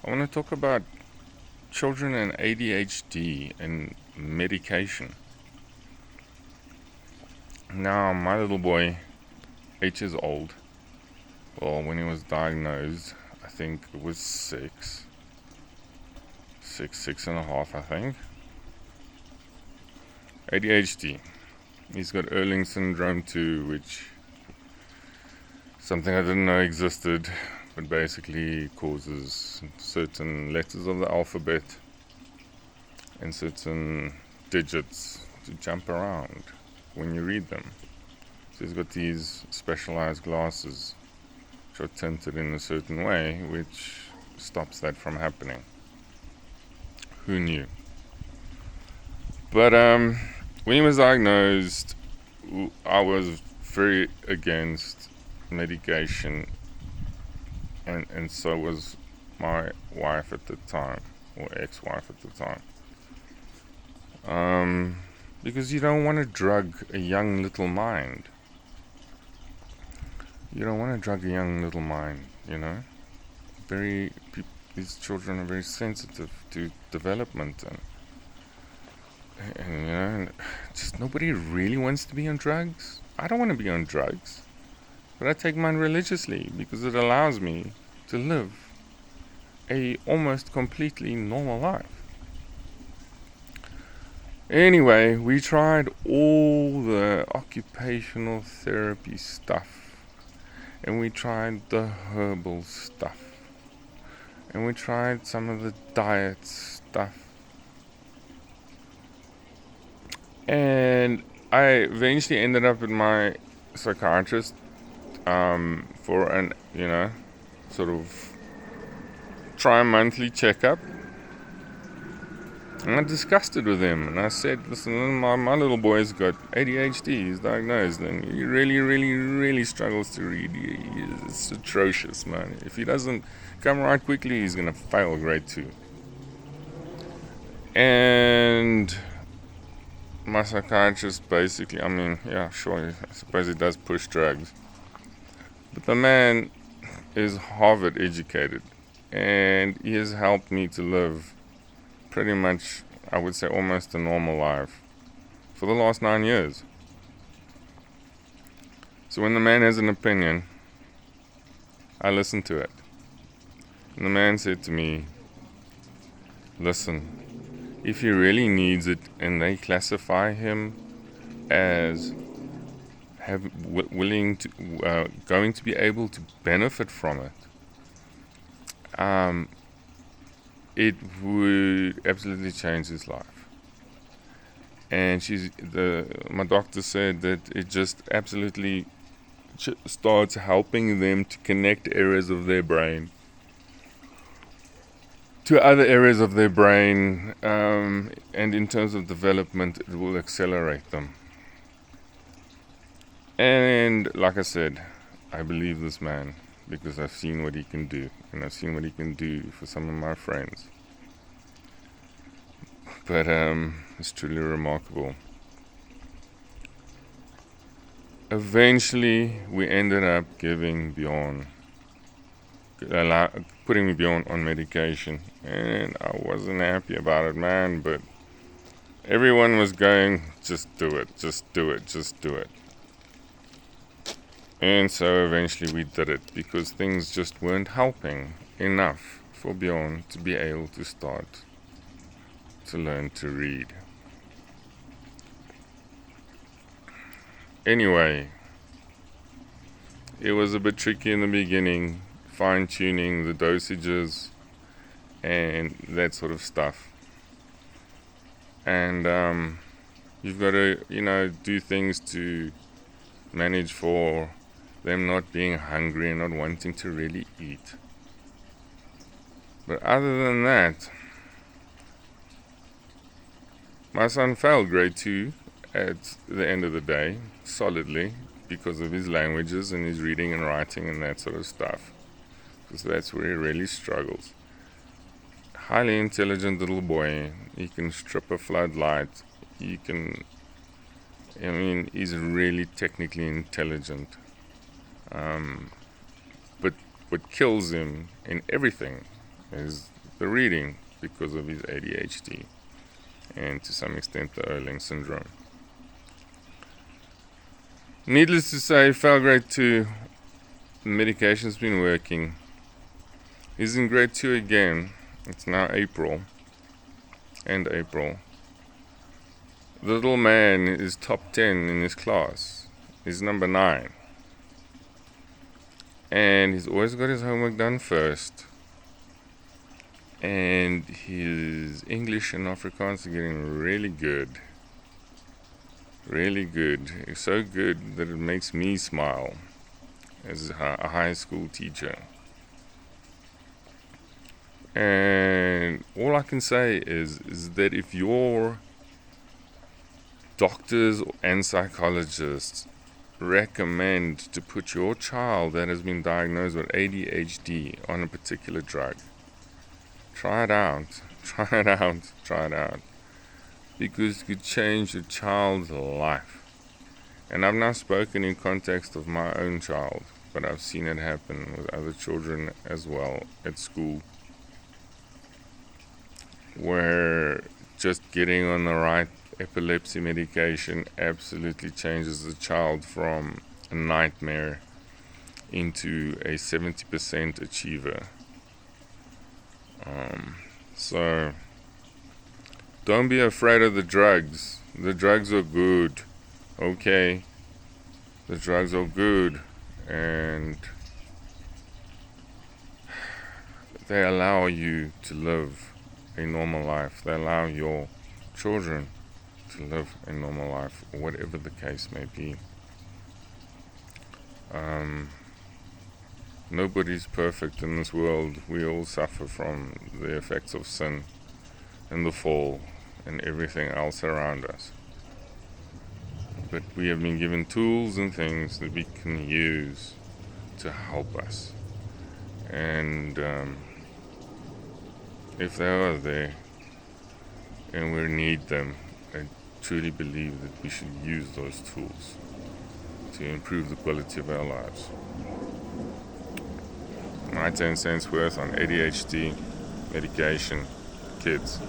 I want to talk about children and ADHD and medication. Now, my little boy, 8 years old, well, when he was diagnosed, I think it was six and a half, I think. ADHD. He's got Erling syndrome too, which something I didn't know existed, but basically causes certain letters of the alphabet and certain digits to jump around when you read them. So he's got these specialized glasses which are tinted in a certain way, which stops that from happening. Who knew? But when he was diagnosed, I was very against medication, and so was my wife at the time, or ex-wife at the time. Because you don't want to drug a young little mind. You don't want to drug a young little mind, you know. These children are very sensitive to development, and you know, just nobody really wants to be on drugs. I don't want to be on drugs, but I take mine religiously because it allows me to live a almost completely normal life. Anyway, we tried all the occupational therapy stuff, and we tried the herbal stuff, and we tried some of the diet stuff. And I eventually ended up with my psychiatrist for an, sort of tri-monthly checkup. And I discussed it with him, and I said, listen, my little boy's got ADHD, he's diagnosed, and he really, really, really struggles to read. It's atrocious, man. If he doesn't come right quickly, he's going to fail grade 2. And my psychiatrist basically, I suppose he does push drugs. But the man is Harvard educated, and he has helped me to live pretty much, I would say, almost a normal life for the last 9 years. So when the man has an opinion, I listen to it. And the man said to me, listen, if he really needs it and they classify him as going to be able to benefit from it, it would absolutely change his life. And my doctor said that it just absolutely starts helping them to connect areas of their brain to other areas of their brain, and in terms of development, it will accelerate them. And like I said, I believe this man because I've seen what he can do, and I've seen what he can do for some of my friends. But it's truly remarkable. Eventually, we ended up putting Bjorn on medication, and I wasn't happy about it, man, but everyone was going, just do it, just do it, just do it. And so eventually we did it because things just weren't helping enough for Bjorn to be able to start to learn to read. Anyway, it was a bit tricky in the beginning, fine-tuning the dosages and that sort of stuff. And you've got to, do things to manage for them not being hungry and not wanting to really eat. But other than that, my son failed grade 2 at the end of the day, solidly, because of his languages and his reading and writing and that sort of stuff. Because that's where he really struggles. Highly intelligent little boy. He can strip a floodlight. He's really technically intelligent. But what kills him in everything is the reading because of his ADHD and to some extent the Erlang syndrome. Needless to say, fell grade 2, the medication's been working. He's in grade 2 again. It's now April. The little man is top 10 in his class. He's number 9. And he's always got his homework done first. And his English and Afrikaans are getting really good. Really good. It's so good that it makes me smile as a high school teacher. And all I can say is that if your doctors and psychologists recommend to put your child that has been diagnosed with ADHD on a particular drug, try it out. Because it could change your child's life. And I've now spoken in context of my own child, but I've seen it happen with other children as well at school, where just getting on the right epilepsy medication absolutely changes the child from a nightmare into a 70% achiever. So don't be afraid of the drugs. The drugs are good. Okay? The drugs are good, and they allow you to live a normal life. They allow your children to live a normal life, whatever the case may be. Nobody's perfect in this world. We all suffer from the effects of sin and the fall and everything else around us. But we have been given tools and things that we can use to help us. And if they are there and we need them, I truly believe that we should use those tools to improve the quality of our lives. My 10 cents worth on ADHD medication, kids.